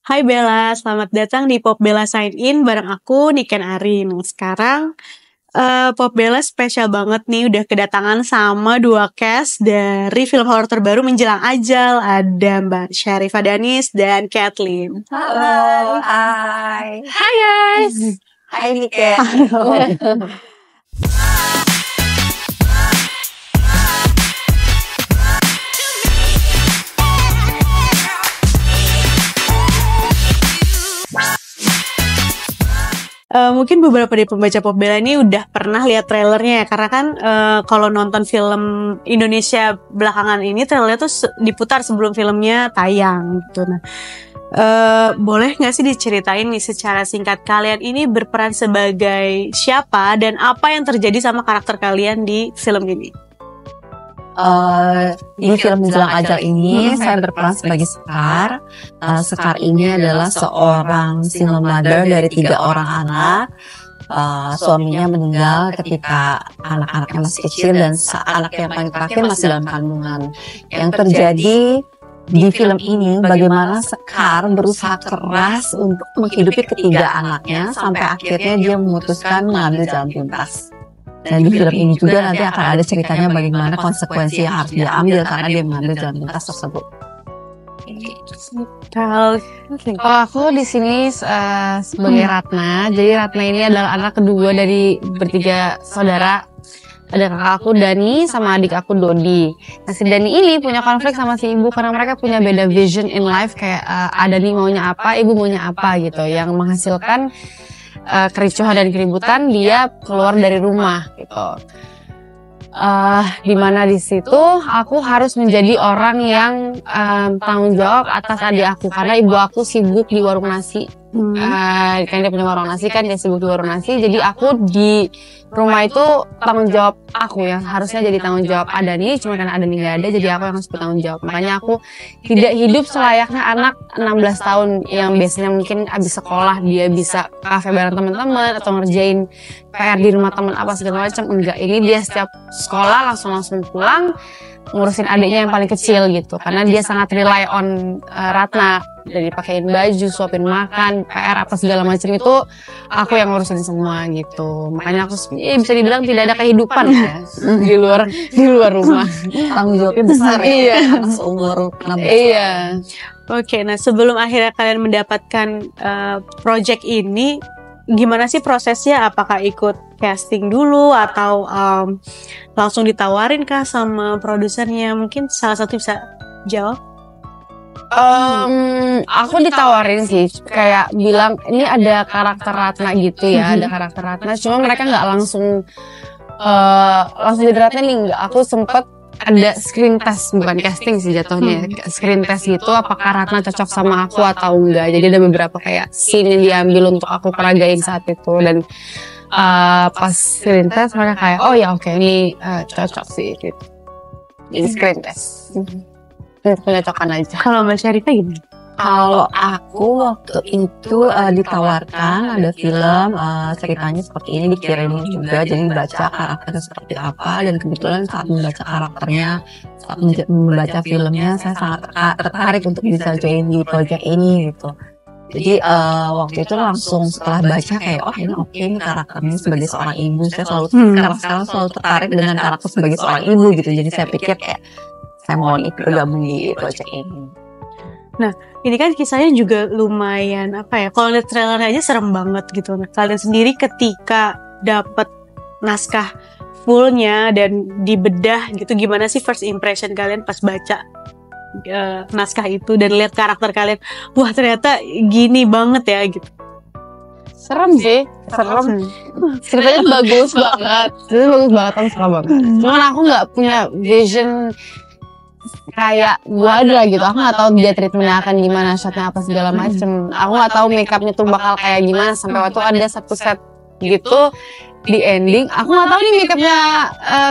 Hai Bella, selamat datang di Pop Bella Sign In bareng aku Niken Arin. Sekarang Pop Bella spesial banget nih, udah kedatangan sama dua cast dari film horor terbaru Menjelang Ajal. Ada Mbak Syarifah Danis dan Kathleen. Halo, hai. Hai guys. Hai Niken. Mungkin beberapa dari pembaca Pop Bella ini udah pernah lihat trailernya ya, karena kan kalau nonton film Indonesia belakangan ini trailernya tuh diputar sebelum filmnya tayang gitu. Nah, boleh nggak sih diceritain nih secara singkat kalian ini berperan sebagai siapa dan apa yang terjadi sama karakter kalian di film ini? Di film Menjelang Ajal ini saya berperan sebagai Sekar. Sekar ini adalah seorang single mother dari 3 orang anak. Suaminya meninggal ketika anak-anaknya masih kecil dan anak yang paling terakhir masih dalam kandungan. Yang terjadi di film ini bagaimana Sekar berusaha keras untuk menghidupi ketiga anaknya sampai akhirnya dia memutuskan mengambil jalan pintas. Dan di film ini juga nanti akan ada ceritanya bagaimana konsekuensi yang harus dia ambil karena dia mengambil jalan pintas tersebut. Kalau aku di sini sebagai Ratna. Jadi Ratna ini adalah anak kedua dari bertiga saudara. Ada kakak aku Dani sama adik aku Dodi. Nah si Dani ini punya konflik sama si ibu karena mereka punya beda vision in life. Kayak Dani maunya apa, ibu maunya apa gitu. Yang menghasilkan kericuhan dan keributan, dia keluar dari rumah gitu. Dimana di situ aku harus menjadi orang yang tanggung jawab atas adik aku karena ibu aku sibuk di warung nasi. Kan dia punya warung nasi kan, dia sibuk di warung nasi. Jadi aku di rumah itu tanggung jawab aku yang harusnya jadi tanggung jawab Adani, cuma karena Adani nggak ada jadi aku yang harus bertanggung jawab. Makanya aku tidak hidup selayaknya anak 16 tahun yang biasanya mungkin abis sekolah dia bisa kafe bareng teman-teman atau ngerjain PR di rumah teman apa segala macam. Enggak, ini dia setiap sekolah langsung pulang ngurusin adiknya yang paling kecil gitu karena dia sangat rely on Ratna, dari pakaiin baju, suapin makan, PR apa segala macam itu aku yang ngurusin semua gitu. Makanya aku bisa dibilang tidak ada kehidupan ya di luar rumah. Tanggung jawabnya besar ya. Seumur 16 Iya. Oke, nah sebelum akhirnya kalian mendapatkan project ini, gimana sih prosesnya? Apakah ikut casting dulu atau langsung ditawarin kah sama produsernya? Mungkin salah satu bisa jawab. Aku ditawarin sih, kayak bilang ini ada karakter Ratna gitu ya, ada karakter Ratna. Cuma mereka nggak langsung jadi Ratna nih, nggak. Aku sempet ada screen test, bukan casting sih jatuhnya, screen test gitu. Apakah Ratna cocok sama aku atau enggak? Jadi ada beberapa kayak scene yang diambil untuk aku peragain saat itu dan pas screen test mereka kayak oh ya oke, ini cocok sih gitu. Jadi screen test. Pencocokan aja. Kalau Mbak Syarifah gimana? Kalau aku waktu itu ditawarkan ada film ceritanya seperti ini, dikirimin juga, jadi baca karakternya seperti apa, dan kebetulan saat membaca karakternya, saat membaca filmnya saya sangat tertarik untuk bisa join di project ini gitu. Jadi waktu itu langsung setelah baca kayak oh ini oke, ini karakternya sebagai seorang ibu, saya sekarang selalu tertarik dengan karakter sebagai seorang ibu gitu. Jadi saya pikir kayak saya mau bergabung di project ini. Nah, ini kan kisahnya juga lumayan apa ya? Kalau lihat trailernya aja serem banget gitu. Nah, kalian sendiri ketika dapat naskah fullnya dan dibedah gitu, gimana sih first impression kalian pas baca naskah itu dan lihat karakter kalian? Wah, ternyata gini banget ya gitu. Serem sih, serem. Ceritanya bagus banget, aku suka banget. Cuman aku nggak punya vision kayak gua ada gitu. Aku nggak tahu dia treatmentnya akan gimana, shotnya apa segala macem. Aku nggak tahu makeupnya tuh bakal kayak gimana. Sampai waktu ada satu set gitu di ending, aku nggak tahu nih makeupnya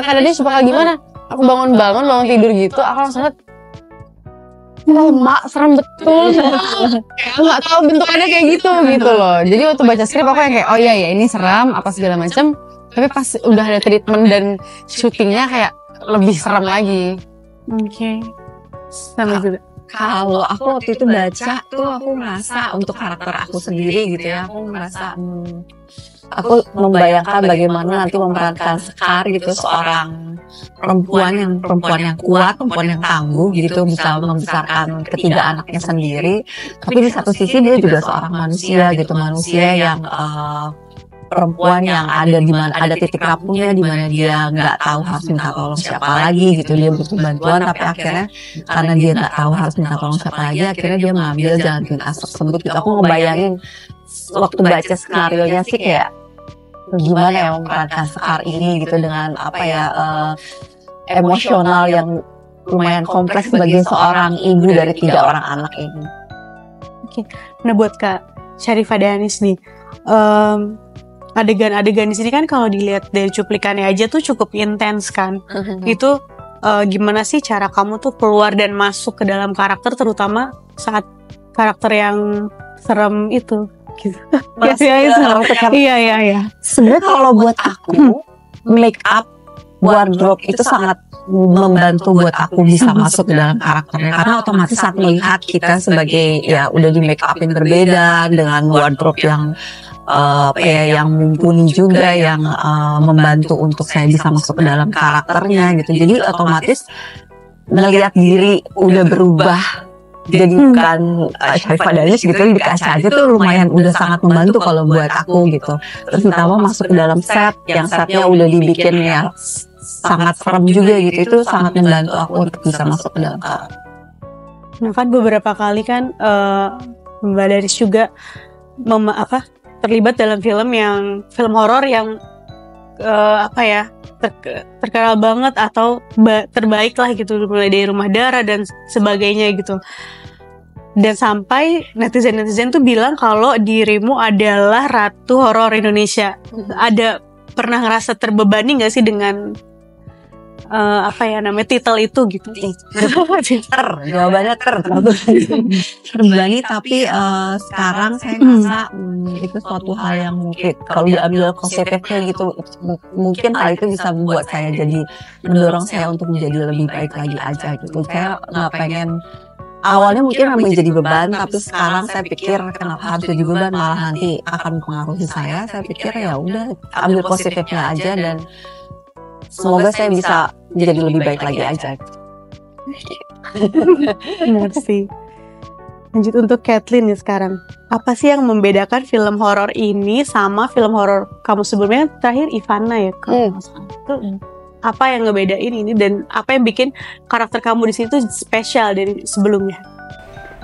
kadang dia bakal gimana. Aku bangun tidur gitu, aku langsung liat mak serem betul. Aku nggak tahu bentukannya kayak gitu loh. Jadi waktu baca skrip aku yang kayak oh iya ini seram apa segala macem. Tapi pas udah ada treatment dan syutingnya kayak lebih serem lagi. Oke. Sama juga. Kalau aku waktu itu baca tuh aku merasa untuk karakter aku sendiri gitu ya, aku merasa aku membayangkan bagaimana nanti memerankan Sekar gitu, seorang perempuan yang kuat, perempuan yang tangguh gitu, bisa membesarkan ketiga anaknya sendiri. Tapi di satu sisi dia juga seorang manusia gitu, manusia yang perempuan yang ada di mana ada titik rapuhnya, di mana dia nggak tahu harus minta tolong siapa lagi gitu, dia butuh bantuan, tapi akhirnya karena dia nggak tahu harus minta tolong siapa lagi, akhirnya dia mengambil jalan pintas tersebut gitu. Aku ngebayangin waktu baca skenario nya sih kayak gimana ya memerankan Sekar ini gitu, dengan apa ya emosional yang lumayan kompleks sebagai seorang ibu dari 3 orang anak ini. Oke, nah buat Kak Syarifah Danis nih, adegan-adegan di sini kan kalau dilihat dari cuplikannya aja tuh cukup intens kan. Itu gimana sih cara kamu tuh keluar dan masuk ke dalam karakter, terutama saat karakter yang serem itu gitu. Iya. Sebenarnya kalau buat aku make up, wardrobe itu sangat membantu buat aku bisa masuk ke dalam karakternya, karena otomatis saat melihat kita sebagai ya udah di make upin berbeda dengan wardrobe yang yang mumpuni juga, yang membantu untuk saya bisa masuk ke dalam karakternya gitu. Jadi otomatis melihat diri udah berubah jadi bukan Syarifah Danis gitu di kaca aja tuh lumayan udah sangat membantu kalau buat aku gitu. Terus ditambah masuk ke dalam set yang setnya udah dibikin ya sangat serem juga gitu, itu sangat membantu aku untuk bisa masuk ke dalam karakter. Nah kan beberapa kali kan Mbak Danis juga terlibat dalam film horor yang terkenal banget atau terbaik lah gitu, mulai dari Rumah Darah dan sebagainya gitu. Dan sampai netizen tuh bilang kalau dirimu adalah ratu horor Indonesia. Ada pernah ngerasa terbebani nggak sih dengan titel itu gitu? Jawabannya terbebani, tapi sekarang saya merasa itu suatu hal yang mungkin kalau diambil positifnya gitu, mungkin hal itu bisa membuat saya mendorong saya untuk menjadi lebih baik lagi aja gitu. Saya nggak pengen, awalnya mungkin memang jadi beban, tapi sekarang saya pikir kenapa harus jadi beban, malah nanti akan mempengaruhi saya. Saya pikir ya udah ambil positifnya aja, dan semoga saya bisa jadi lebih baik lagi aja. Merci. Lanjut untuk Kathleen nih sekarang. Apa sih yang membedakan film horor ini sama film horor kamu sebelumnya, terakhir Ivana ya? Itu apa yang ngebedain ini, dan apa yang bikin karakter kamu di situ spesial dari sebelumnya?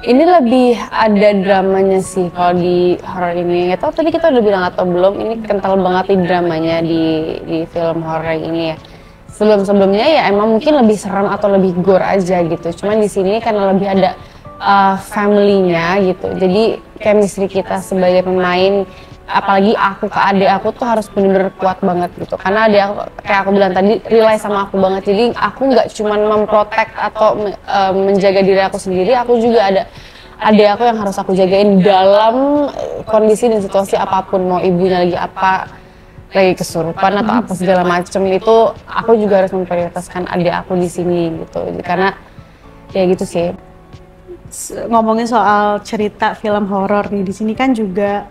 Ini lebih ada dramanya sih kalau di horor ini. Nggak tahu tadi kita udah bilang atau belum, ini kental banget nih dramanya di film horor ini ya. Sebelum-sebelumnya ya emang mungkin lebih serem atau lebih gore aja gitu. Cuman di sini karena lebih ada family-nya gitu. Jadi chemistry kita sebagai pemain, apalagi aku ke adik aku tuh harus bener-bener kuat banget gitu. Karena adik aku, kayak aku bilang tadi, rely sama aku banget. Jadi aku nggak cuma memprotek atau menjaga diri aku sendiri, aku juga ada adik aku yang harus aku jagain dalam kondisi dan situasi apapun. Mau ibunya lagi lagi kesurupan atau apa segala macem, itu aku juga harus memprioritaskan adik aku di sini gitu. Karena ya gitu sih. Ngomongin soal cerita film horor nih, di sini kan juga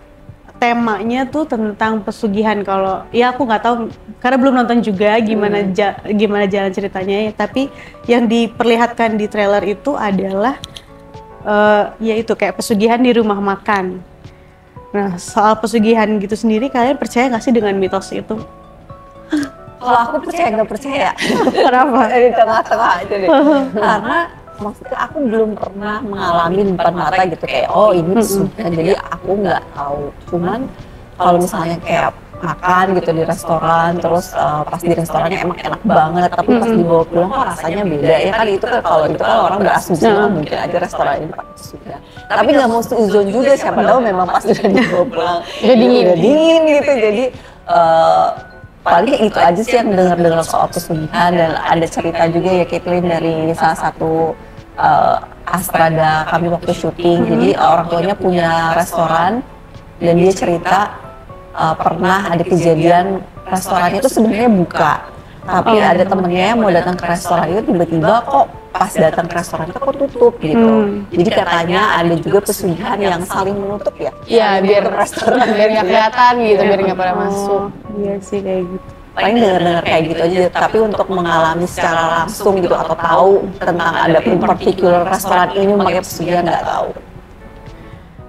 temanya tuh tentang pesugihan. Kalau ya aku nggak tahu karena belum nonton juga gimana jalan ceritanya ya, tapi yang diperlihatkan di trailer itu adalah yaitu kayak pesugihan di rumah makan. Nah, soal pesugihan gitu sendiri, kalian percaya nggak sih dengan mitos itu? Kalau aku percaya nggak percaya. Kenapa? Di tengah-tengah aja deh. Karena maksudnya aku belum pernah mengalami di depan mata gitu kayak ini pesugihan, jadi aku nggak tahu. Cuman kalau misalnya kayak makan gitu di restoran, terus pas di restorannya emang enak banget, tapi pas dibawa pulang kok rasanya beda ya kan. Itu kan kalau itu kan orang berasumsi mungkin aja restoran ini pakai pesugihan, tapi nggak mau seuzon juga, siapa tahu memang pas udah dibawa pulang udah dingin gitu. Jadi paling itu aja sih yang dengar soal pesugihan. Dan ada cerita juga ya Kathleen dari salah satu Astrada kami waktu syuting. Jadi orang tuanya punya restoran dan dia cerita pernah ada kejadian restorannya itu sebenarnya buka, tapi ada temennya yang mau datang ke restoran itu tiba-tiba kok pas datang ke restoran itu kok tutup gitu. Jadi katanya ada juga pesugihan yang saling menutup ya. Iya, biar restoran biar nggak kelihatan gitu, biar nggak pada masuk. Iya sih kayak gitu. Paling dengar-dengar kayak gitu aja, tapi untuk mengalami secara langsung gitu atau tahu tentang ada particular restoran ini memakai pesugihan nggak tahu.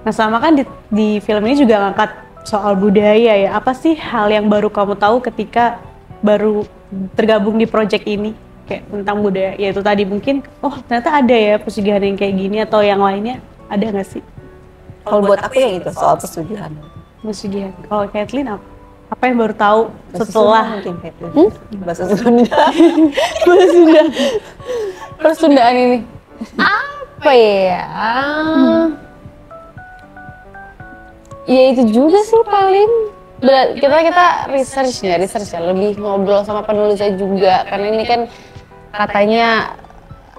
Nah sama kan di film ini juga ngangkat soal budaya ya. Apa sih hal yang baru kamu tahu ketika baru tergabung di project ini? Kayak tentang budaya, ya itu tadi mungkin, oh ternyata ada ya pesugihan yang kayak gini atau yang lainnya, ada nggak sih? Kalau buat aku yang itu soal pesugihan. Pesugihan. Kalau Kathleen apa? Apa yang baru tahu setelah mungkin bahasa Sunda. Bahasa Sunda. Persundaan ini. Apa ya? Ya itu juga sih paling. Kita research ya, lebih ngobrol sama penulisnya juga. Karena ini kan katanya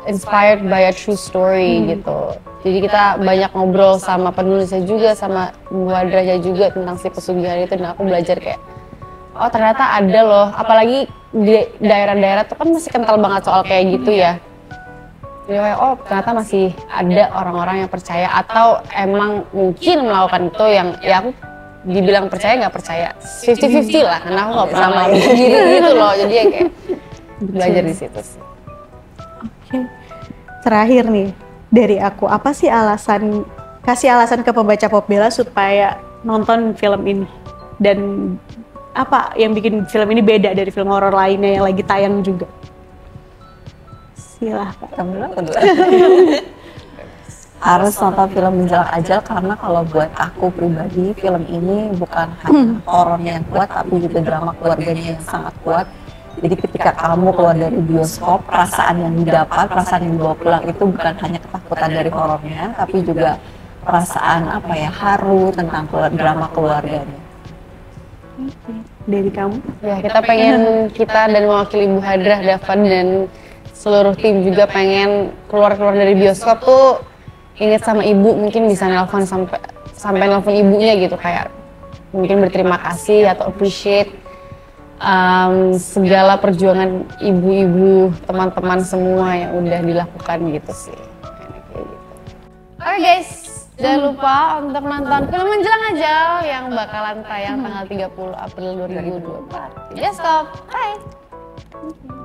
inspired by a true story gitu. Jadi kita banyak ngobrol sama penulisnya juga, sama Bu Hadrahnya juga tentang si pesugihan itu, dan aku belajar kayak, oh ternyata ada loh, apalagi di daerah-daerah tuh kan masih kental banget soal kayak gitu ya. Jadi kayak, oh ternyata masih ada orang-orang yang percaya atau emang mungkin melakukan itu yang ya aku dibilang percaya nggak percaya, 50-50 lah, karena aku nggak pernah melakukan sendiri gitu loh, jadi ya kayak belajar di situ sih. Oke. Terakhir nih dari aku, apa sih kasih alasan ke pembaca Popbella supaya nonton film ini, dan apa yang bikin film ini beda dari film horor lainnya yang lagi tayang juga? Silahkan. Kamu nonton dulu. Harus nonton film Menjelak Ajal, karena kalau buat aku pribadi film ini bukan hanya horor yang kuat, tapi juga drama keluarganya yang sangat kuat. Jadi ketika kamu keluar dari bioskop, perasaan yang didapat, perasaan yang dibawa pulang itu bukan hanya ketakutan dari horornya, tapi juga perasaan apa ya, haru tentang drama keluarganya. Dari kamu? Ya kita dan mewakili Bu Hadrah, Davan dan seluruh tim juga pengen keluar dari bioskop tuh inget sama ibu, mungkin bisa nelpon sampai nelpon ibunya gitu, kayak mungkin berterima kasih atau appreciate segala perjuangan ibu-ibu, teman-teman semua yang udah dilakukan gitu sih. Oke guys, jangan lupa untuk nonton film Menjelang Ajal yang bakalan tayang tanggal 30 April 2024 di bioskop. Bye!